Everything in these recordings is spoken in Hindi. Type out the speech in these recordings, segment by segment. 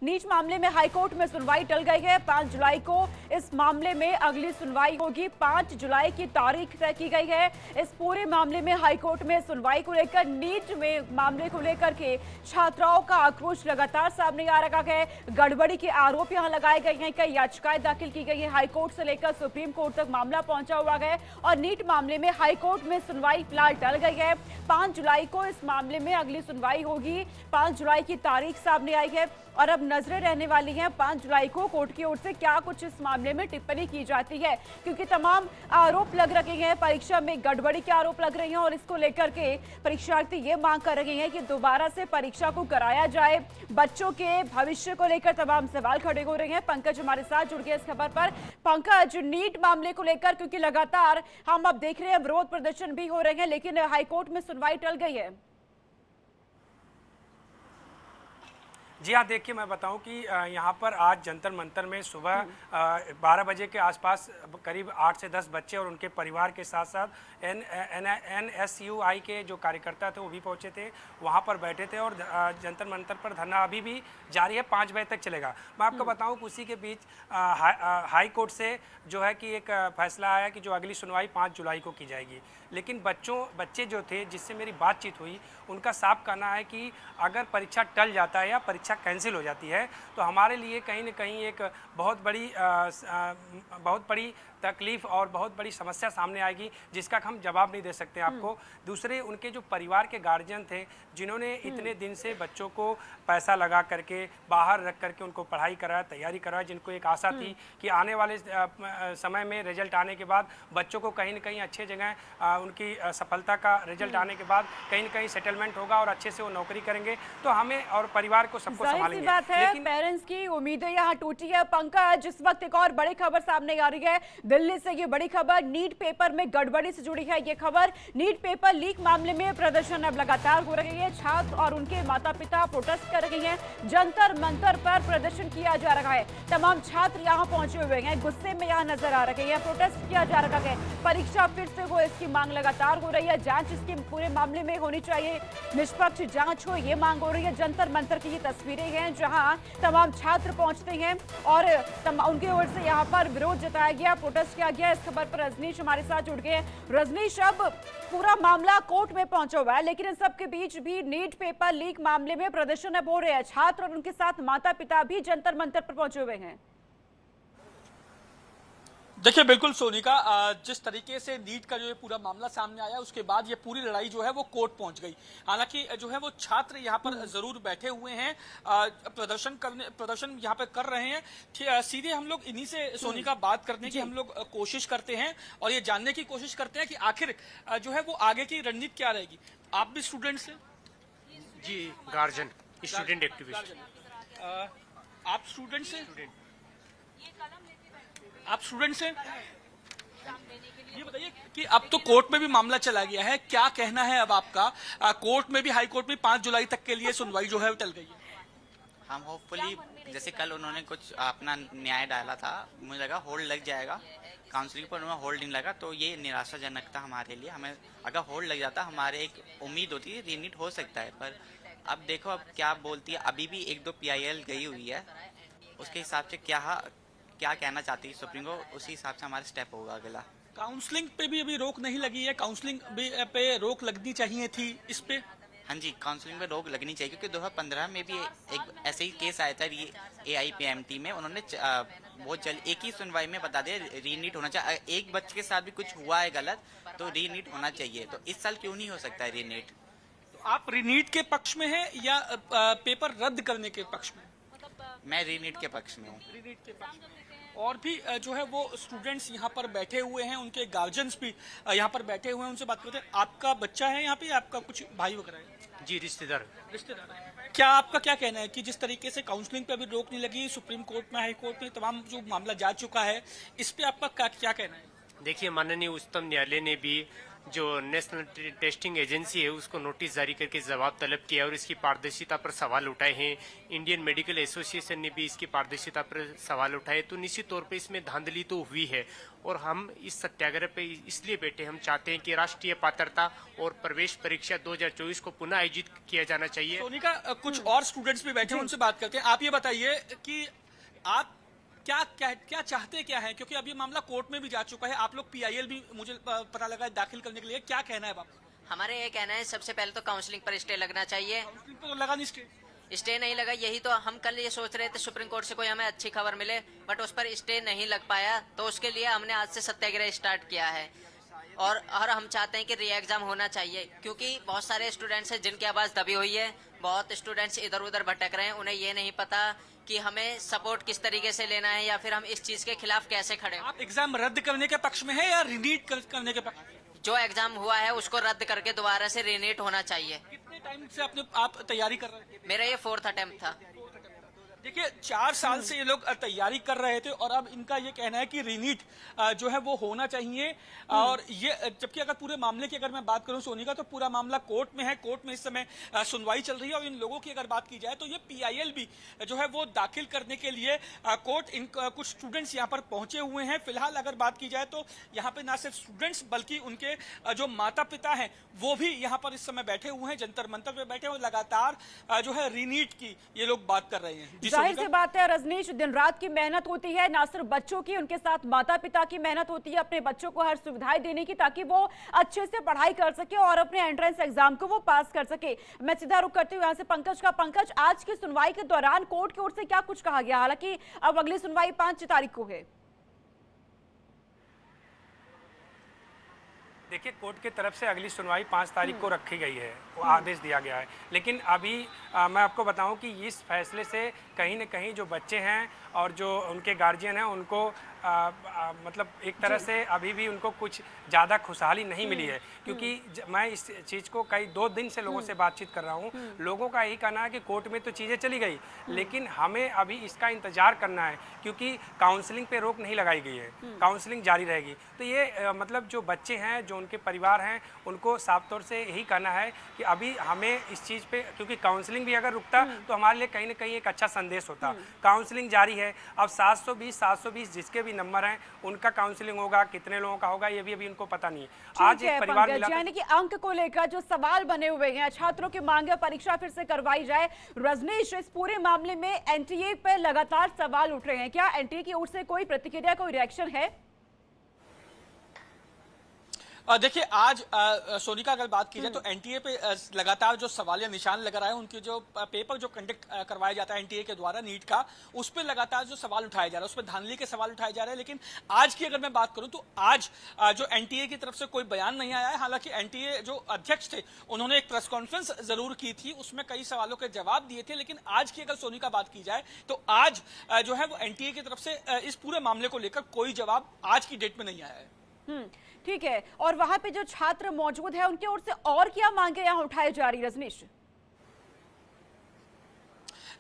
नीट मामले में हाईकोर्ट में सुनवाई टल गई है। 5 जुलाई को इस मामले में अगली सुनवाई होगी। 5 जुलाई की तारीख तय की गई है। इस पूरे मामले में हाईकोर्ट में सुनवाई को लेकर नीट में मामले को लेकर के छात्राओं का आक्रोश लगातार सामने आ रहा है। गड़बड़ी के आरोप यहां लगाए गए हैं। कई याचिकाएं दाखिल की गई है। हाईकोर्ट से लेकर सुप्रीम कोर्ट तक मामला पहुंचा हुआ है और नीट मामले में हाईकोर्ट में सुनवाई फिलहाल टल गई है। 5 जुलाई को इस मामले में अगली सुनवाई होगी। 5 जुलाई की तारीख सामने आई है और अब नजरें रहने वाली हैं 5 जुलाई को कोर्ट की ओर से क्या कुछ इस मामले में टिप्पणी की जाती है, क्योंकि तमाम आरोप लग रहे हैं। परीक्षा में गड़बड़ी के आरोप लग रहे हैं और इसको लेकर के परीक्षार्थी ये मांग कर रहे हैं कि दोबारा से परीक्षा को कराया जाए। बच्चों के भविष्य को लेकर तमाम सवाल खड़े हो रहे हैं। पंकज हमारे साथ जुड़ गए इस खबर पर। पंकज, नीट मामले को लेकर क्योंकि लगातार हम अब देख रहे हैं विरोध प्रदर्शन भी हो रहे हैं, लेकिन हाईकोर्ट में सुनवाई टल गई है। जी हाँ, देखिए मैं बताऊं कि यहाँ पर आज जंतर मंतर में सुबह 12 बजे के आसपास करीब 8 से 10 बच्चे और उनके परिवार के साथ साथ NSUI के जो कार्यकर्ता थे वो भी पहुँचे थे, वहाँ पर बैठे थे और जंतर मंतर पर धरना अभी भी जारी है, 5 बजे तक चलेगा। मैं आपको बताऊं कि उसी के बीच हाई कोर्ट से जो है कि एक फैसला आया कि जो अगली सुनवाई 5 जुलाई को की जाएगी। लेकिन बच्चे जो थे जिससे मेरी बातचीत हुई, उनका साफ कहना है कि अगर परीक्षा टल जाता है या परीक्षा कैंसिल हो जाती है तो हमारे लिए कहीं न कहीं एक बहुत बड़ी तकलीफ और बहुत बड़ी समस्या सामने आएगी, जिसका हम जवाब नहीं दे सकते आपको। दूसरे उनके जो परिवार के गार्जियन थे जिन्होंने इतने दिन से बच्चों को पैसा लगा करके बाहर रख करके उनको पढ़ाई कराया, तैयारी कराया, जिनको एक आशा थी कि आने वाले समय में रिजल्ट आने के बाद बच्चों को कहीं न कहीं अच्छे जगह उनकी सफलता का रिजल्ट आने के बाद कहीं न कहीं सेटलमेंट होगा और अच्छे से वो नौकरी करेंगे, तो हमें और परिवार को सबको संभालेंगे। बात है, लेकिन पेरेंट्स की उम्मीदें यहाँ टूटी है। पंकज, इस वक्त एक और बड़ी खबर सामने आ रही है दिल्ली से। ये बड़ी खबर नीट पेपर में गड़बड़ी से जुड़ी है। ये खबर नीट पेपर लीक मामले में प्रदर्शन अब लगातार हो रही है। छात्र और उनके माता पिता प्रोटेस्ट कर रहे हैं। जंतर मंतर पर प्रदर्शन किया जा रहा है। तमाम छात्र यहाँ पहुंचे हुए हैं, गुस्से में यहाँ नजर आ रहे हैं, प्रोटेस्ट किया जा रहा है। परीक्षा फिर से हो, इसकी मांग लगातार हो रही है। जांच इसके पूरे मामले में होनी चाहिए, निष्पक्ष जांच हो, ये मांग हो रही है। जंतर मंतर की ये तस्वीरें हैं जहां तमाम छात्र पहुंचते हैं और उनकी ओर से यहां पर विरोध जताया गया, प्रोटेस्ट किया गया। इस खबर पर रजनीश हमारे साथ जुड़ गए। रजनीश, अब पूरा मामला कोर्ट में पहुंचा हुआ है, लेकिन इन सबके बीच भी नीट पेपर लीक मामले में प्रदर्शन अब हो रहे हैं। छात्र और उनके साथ माता पिता भी जंतर मंतर पर पहुंचे हुए हैं। देखिए बिल्कुल सोनिका, जिस तरीके से नीट का जो है पूरा मामला सामने आया उसके बाद ये पूरी लड़ाई जो है वो कोर्ट पहुंच गई। हालांकि जो है वो छात्र यहाँ पर जरूर बैठे हुए हैं, प्रदर्शन यहाँ पर कर रहे हैं। सीधे हम लोग इन्हीं से सोनिका बात करने की हम लोग कोशिश करते हैं और ये जानने की कोशिश करते हैं कि आखिर जो है वो आगे की रणनीति क्या रहेगी। आप भी स्टूडेंट्स हैं? जी, गार्जियन, स्टूडेंट एक्टिविस्ट। आप स्टूडेंट्स हैं? आप स्टूडेंट्स हैं? ये बताइए कि अब तो कोर्ट में भी मामला चला गया है, क्या कहना है अब आपका? कोर्ट में भी, हाई कोर्ट में 5 जुलाई तक के लिए सुनवाई जो है टल गई है। हम होपफुली, जैसे कल उन्होंने कुछ अपना न्याय डाला था, मुझे लगा होल्ड लग जाएगा, काउंसलिंग पर उन्होंने होल्ड नहीं लगा, तो ये निराशाजनक था हमारे लिए। हमें अगर होल्ड लग जाता, हमारे एक उम्मीद होती है रीनीट हो सकता है, पर अब देखो अब क्या बोलती है। अभी भी 1-2 PIL गई हुई है, उसके हिसाब से क्या कहना चाहती है सुप्रीम कोर्ट, उसी हिसाब से हमारा स्टेप होगा अगला। काउंसलिंग पे भी अभी रोक नहीं लगी है, काउंसलिंग पे रोक लगनी चाहिए थी इस पे। हाँ जी, काउंसलिंग पे रोक लगनी चाहिए, क्योंकि 2015 में भी एक ऐसे ही केस आया था AIPMT में। उन्होंने बहुत जल्द एक ही सुनवाई में बता दिया रीनीट होना चाहिए। एक बच्चे के साथ भी कुछ हुआ है गलत तो रीनीट होना चाहिए, तो इस साल क्यों नहीं हो सकता है रीनीट? तो आप रीनीट के पक्ष में हैं या पेपर रद्द करने के पक्ष में? मैं रीनीट के पक्ष में हूँ। रीनीट के पक्ष में। और भी जो है वो स्टूडेंट्स यहाँ पर बैठे हुए हैं, उनके गार्जियंस भी यहाँ पर बैठे हुए हैं, उनसे बात करते हैं। आपका बच्चा है यहाँ पे, आपका कुछ भाई वगैरह है? जी, रिश्तेदार। क्या आपका क्या कहना है कि जिस तरीके से काउंसलिंग पे अभी रोक नहीं लगी, सुप्रीम कोर्ट में, हाई कोर्ट में तमाम जो मामला जा चुका है, इस पे आपका क्या कहना है? देखिए, माननीय उच्चतम न्यायालय ने भी जो नेशनल टेस्टिंग एजेंसी है उसको नोटिस जारी करके जवाब तलब किया और इसकी पारदर्शिता पर सवाल उठाए हैं। इंडियन मेडिकल एसोसिएशन ने भी इसकी पारदर्शिता पर सवाल उठाए। तो निश्चित तौर पे इसमें धांधली तो हुई है और हम इस सत्याग्रह पे इसलिए बैठे, हम चाहते हैं कि राष्ट्रीय पात्रता और प्रवेश परीक्षा 2024 को पुनः आयोजित किया जाना चाहिए। सोनिका, कुछ और स्टूडेंट्स भी बैठे हैं, उनसे बात करते हैं। आप ये बताइए कि आप क्या चाहते क्या है, क्योंकि अब ये मामला कोर्ट में भी जा चुका है। आप लोग पीआईएल भी मुझे पता लगा है दाखिल करने के लिए, क्या कहना है बाप? हमारे ये कहना है सबसे पहले तो काउंसलिंग पर स्टे लगना चाहिए। तो लगा नहीं स्टे नहीं लगा, यही तो हम कल ये सोच रहे थे सुप्रीम कोर्ट से कोई हमें अच्छी खबर मिले, बट उस पर स्टे नहीं लग पाया। तो उसके लिए हमने आज से सत्याग्रह स्टार्ट किया है और हम चाहते हैं कि री एग्जाम होना चाहिए, क्योंकि बहुत सारे स्टूडेंट्स हैं जिनकी आवाज़ दबी हुई है। बहुत स्टूडेंट्स इधर उधर भटक रहे हैं, उन्हें ये नहीं पता कि हमें सपोर्ट किस तरीके से लेना है या फिर हम इस चीज़ के खिलाफ कैसे खड़े हैं। आप एग्जाम रद्द करने के पक्ष में है या रिनीट करने के पक्ष? जो एग्जाम हुआ है उसको रद्द करके दोबारा से रीनीट होना चाहिए। कितने टाइम से आप तैयारी कर रहे हैं? मेरा ये 4th अटेम्प्ट था। देखिए, 4 साल से ये लोग तैयारी कर रहे थे और अब इनका ये कहना है कि रीनीट जो है वो होना चाहिए। और ये जबकि अगर पूरे मामले की अगर मैं बात करूं सोनिका, तो पूरा मामला कोर्ट में है। कोर्ट में इस समय सुनवाई चल रही है और इन लोगों की अगर बात की जाए तो ये पीआईएल भी जो है वो दाखिल करने के लिए कोर्ट कुछ स्टूडेंट्स यहाँ पर पहुंचे हुए हैं। फिलहाल अगर बात की जाए तो यहाँ पे ना सिर्फ स्टूडेंट्स बल्कि उनके जो माता पिता हैं वो भी यहाँ पर इस समय बैठे हुए हैं, जंतर मंतर पे बैठे हुए, लगातार जो है रीनीट की ये लोग बात कर रहे हैं। जाहिर सी बात है रजनीश, दिन रात की मेहनत होती है, ना सिर्फ बच्चों की, उनके साथ माता पिता की मेहनत होती है अपने बच्चों को हर सुविधाएं देने की, ताकि वो अच्छे से पढ़ाई कर सके और अपने एंट्रेंस एग्जाम को वो पास कर सके। मैं सीधा रुख करती हूँ यहाँ से पंकज का। पंकज, आज की सुनवाई के दौरान कोर्ट की ओर से क्या कुछ कहा गया? हालांकि अब अगली सुनवाई 5 तारीख को है। देखिए, कोर्ट की तरफ से अगली सुनवाई 5 तारीख को रखी गई है, वो आदेश दिया गया है। लेकिन अभी मैं आपको बताऊं कि इस फैसले से कहीं न कहीं जो बच्चे हैं और जो उनके गार्जियन हैं उनको मतलब एक तरह से अभी भी उनको कुछ ज़्यादा खुशहाली नहीं मिली है, क्योंकि मैं इस चीज़ को कई 2 दिन से लोगों से बातचीत कर रहा हूँ। लोगों का यही कहना है कि कोर्ट में तो चीज़ें चली गई, लेकिन हमें अभी इसका इंतज़ार करना है, क्योंकि काउंसलिंग पे रोक नहीं लगाई गई है, काउंसलिंग जारी रहेगी। तो ये मतलब जो बच्चे हैं, जो उनके परिवार हैं, उनको साफ तौर से यही कहना है कि अभी हमें इस चीज़ पे, क्योंकि काउंसलिंग भी अगर रुकता तो हमारे लिए कहीं ना कहीं एक अच्छा संदेश होता। काउंसलिंग जारी है, अब 720 जिसके भी नंबर हैं उनका काउंसलिंग होगा, कितने लोगों का होगा ये भी अभी उनको पता नहीं है। आज एक परिवार मिला, यानी कि अंक को लेकर जो सवाल बने हुए हैं, छात्रों की मांग है परीक्षा फिर से करवाई जाए। रजनीश, इस पूरे मामले में एनटीए पर लगातार सवाल उठ रहे हैं, क्या एनटीए की ओर से कोई प्रतिक्रिया, कोई रिएक्शन है? देखिए, आज सोनिका अगर बात की जाए तो एनटीए पे लगातार जो सवाल या निशान लगा रहा है, उनके जो पेपर जो कंडक्ट करवाया जाता है एनटीए के द्वारा नीट का, उस पर लगातार जो सवाल उठाया जा रहा है, उस पर धांधली के सवाल उठाए जा रहे हैं। लेकिन आज की अगर मैं बात करूं तो आज जो एनटीए की तरफ से कोई बयान नहीं आया है। हालांकि एनटीए जो अध्यक्ष थे उन्होंने एक प्रेस कॉन्फ्रेंस जरूर की थी, उसमें कई सवालों के जवाब दिए थे। लेकिन आज की अगर सोनिका बात की जाए तो आज जो है वो एनटीए की तरफ से इस पूरे मामले को लेकर कोई जवाब आज की डेट में नहीं आया है। ठीक है, और वहां पे जो छात्र मौजूद है उनकी ओर से और क्या मांगे यहाँ उठाई जा रही, रजनीश?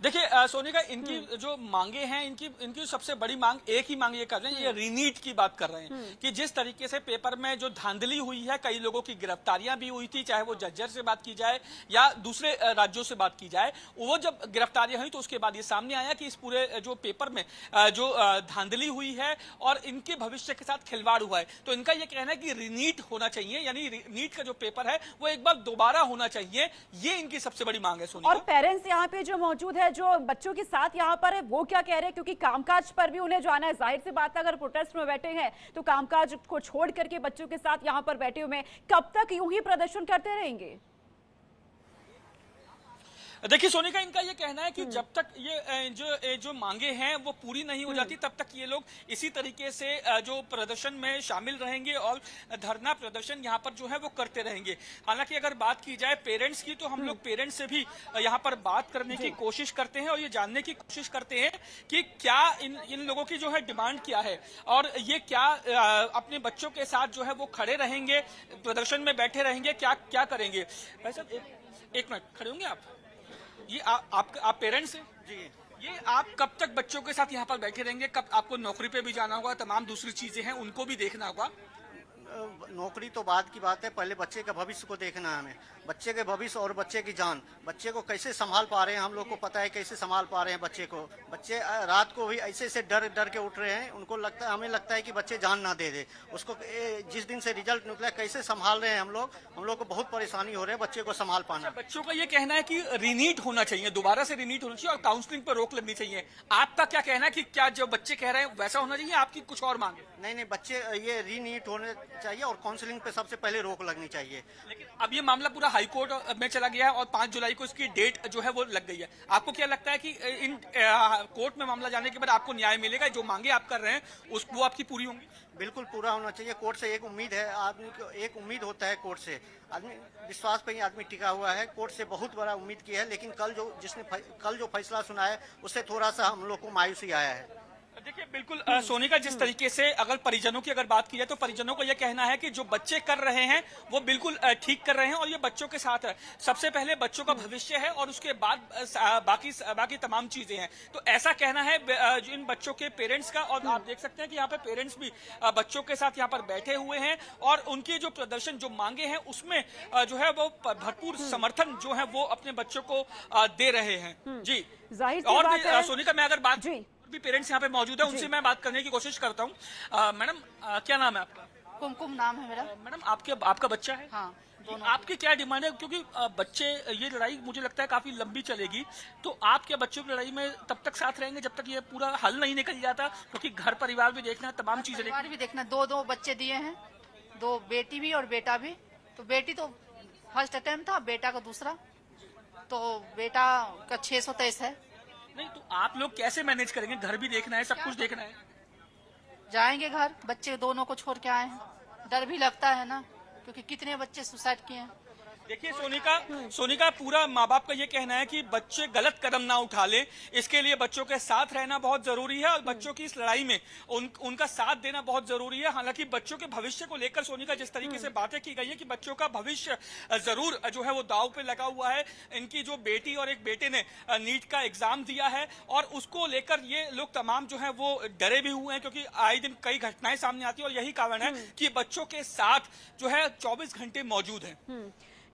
देखिए सोनिका, इनकी जो मांगे हैं, इनकी सबसे बड़ी मांग, एक ही मांग ये कर रहे हैं, ये रीनीट की बात कर रहे हैं कि जिस तरीके से पेपर में जो धांधली हुई है, कई लोगों की गिरफ्तारियां भी हुई थी, चाहे वो जज्जर से बात की जाए या दूसरे राज्यों से बात की जाए। वो जब गिरफ्तारियां हुई तो उसके बाद ये सामने आया कि इस पूरे जो पेपर में जो धांधली हुई है और इनके भविष्य के साथ खिलवाड़ हुआ है। तो इनका यह कहना है कि रीनीट होना चाहिए, यानी नीट का जो पेपर है वो एक बार दोबारा होना चाहिए। ये इनकी सबसे बड़ी मांग है सोनिका। और पेरेंट्स यहाँ पे जो मौजूद है, जो बच्चों के साथ यहाँ पर है, वो क्या कह रहे हैं? क्योंकि कामकाज पर भी उन्हें जाना है। जाहिर सी बात है, अगर प्रोटेस्ट में बैठे हैं तो कामकाज को छोड़ करके बच्चों के साथ यहाँ पर बैठे हुए हैं, कब तक यूं ही प्रदर्शन करते रहेंगे? देखिए सोनिका, इनका ये कहना है कि जब तक ये जो मांगे हैं वो पूरी नहीं हो जाती, तब तक ये लोग इसी तरीके से जो प्रदर्शन में शामिल रहेंगे और धरना प्रदर्शन यहाँ पर जो है वो करते रहेंगे। हालांकि अगर बात की जाए पेरेंट्स की, तो हम लोग पेरेंट्स से भी यहाँ पर बात करने की कोशिश करते हैं और ये जानने की कोशिश करते हैं कि क्या इन लोगों की जो है डिमांड क्या है और ये क्या अपने बच्चों के साथ जो है वो खड़े रहेंगे, प्रदर्शन में बैठे रहेंगे, क्या करेंगे। वैसे एक मिनट खड़े होंगे आप? ये आप पेरेंट्स हैं जी, ये आप कब तक बच्चों के साथ यहाँ पर बैठे रहेंगे? कब आपको नौकरी पे भी जाना होगा, तमाम दूसरी चीजें हैं उनको भी देखना होगा? नौकरी तो बाद की बात है, पहले बच्चे का भविष्य को देखना है हमें। बच्चे के भविष्य और बच्चे की जान, बच्चे को कैसे संभाल पा रहे हैं, हम लोग को पता है कैसे संभाल पा रहे हैं बच्चे को। बच्चे रात को भी ऐसे ऐसे डर डर के उठ रहे हैं, उनको लगता है, हमें लगता है कि बच्चे जान ना दे उसको। जिस दिन से रिजल्ट निकला कैसे संभाल रहे हैं हम लोग को बहुत परेशानी हो रही है बच्चे को संभाल पाना। बच्चों का ये कहना है कि रीनीट होना चाहिए, दोबारा से रीनीट होना चाहिए और काउंसलिंग पर रोक लगनी चाहिए। आपका क्या कहना है कि क्या जो बच्चे कह रहे हैं वैसा होना चाहिए, आपकी कुछ और मांगे? नहीं, बच्चे ये रीनीट होने चाहिए और काउंसलिंग पे सबसे पहले रोक लगनी चाहिए। लेकिन अब ये मामला पूरा हाई कोर्ट में चला गया है और 5 जुलाई को इसकी डेट जो है वो लग गई है। आपको क्या लगता है कि इन कोर्ट में मामला जाने के बाद आपको न्याय मिलेगा? जो मांगे आप कर रहे हैं वो आपकी पूरी होंगी? बिल्कुल पूरा होना चाहिए। कोर्ट से एक उम्मीद है, आदमी को एक उम्मीद होता है कोर्ट से, आदमी विश्वास पे ही आदमी टिका हुआ है। कोर्ट से बहुत बड़ा उम्मीद की है, लेकिन कल जो फैसला सुना है उससे थोड़ा सा हम लोग को मायूसी आया है। देखिए बिल्कुल सोनिका, जिस तरीके से अगर परिजनों की अगर बात की जाए तो परिजनों का यह कहना है कि जो बच्चे कर रहे हैं वो बिल्कुल ठीक कर रहे हैं और ये बच्चों के साथ है। सबसे पहले बच्चों का भविष्य है और उसके बाद बाकी तमाम चीजें हैं। तो ऐसा कहना है इन बच्चों के पेरेंट्स का। और आप देख सकते हैं कि यहाँ पे पेरेंट्स भी बच्चों के साथ यहाँ पर बैठे हुए हैं और उनके जो प्रदर्शन जो मांगे हैं उसमें जो है वो भरपूर समर्थन जो है वो अपने बच्चों को दे रहे हैं। जी जाहिर सी और बात है। सोनिका, मैं अगर बात भी पेरेंट्स यहाँ पे मौजूद है उनसे मैं बात करने की कोशिश करता हूँ। मैडम क्या नाम है आपका? कुमकुम नाम है मेरा। मैडम आपका बच्चा है? हाँ, दोनों। आपकी क्या डिमांड है? क्योंकि बच्चे, ये लड़ाई मुझे लगता है काफी लंबी चलेगी, तो आप क्या बच्चों की लड़ाई में तब तक साथ रहेंगे जब तक ये पूरा हल नहीं निकल जाता? क्योंकि घर परिवार भी देखना, तमाम चीजें परिवार भी देखना। दो बच्चे दिए हैं, 2 बेटी भी और बेटा भी। तो बेटी तो फर्स्ट अटेम्प्ट था, बेटा का दूसरा। तो बेटा का 623 है। नहीं तो आप लोग कैसे मैनेज करेंगे? घर भी देखना है, सब कुछ देखना है। जाएंगे घर, बच्चे दोनों को छोड़ के आए हैं। डर भी लगता है ना, क्योंकि कितने बच्चे सुसाइड किए हैं। देखिए सोनिका, पूरा माँ बाप का ये कहना है कि बच्चे गलत कदम ना उठा ले, इसके लिए बच्चों के साथ रहना बहुत जरूरी है और बच्चों की इस लड़ाई में उनका साथ देना बहुत जरूरी है। हालांकि बच्चों के भविष्य को लेकर सोनिका जिस तरीके से बातें की गई है कि बच्चों का भविष्य जरूर जो है वो दांव पे लगा हुआ है। इनकी जो बेटी और एक बेटे ने नीट का एग्जाम दिया है और उसको लेकर ये लोग तमाम जो है वो डरे भी हुए हैं, क्योंकि आए दिन कई घटनाएं सामने आती है और यही कारण है कि बच्चों के साथ जो है 24 घंटे मौजूद है।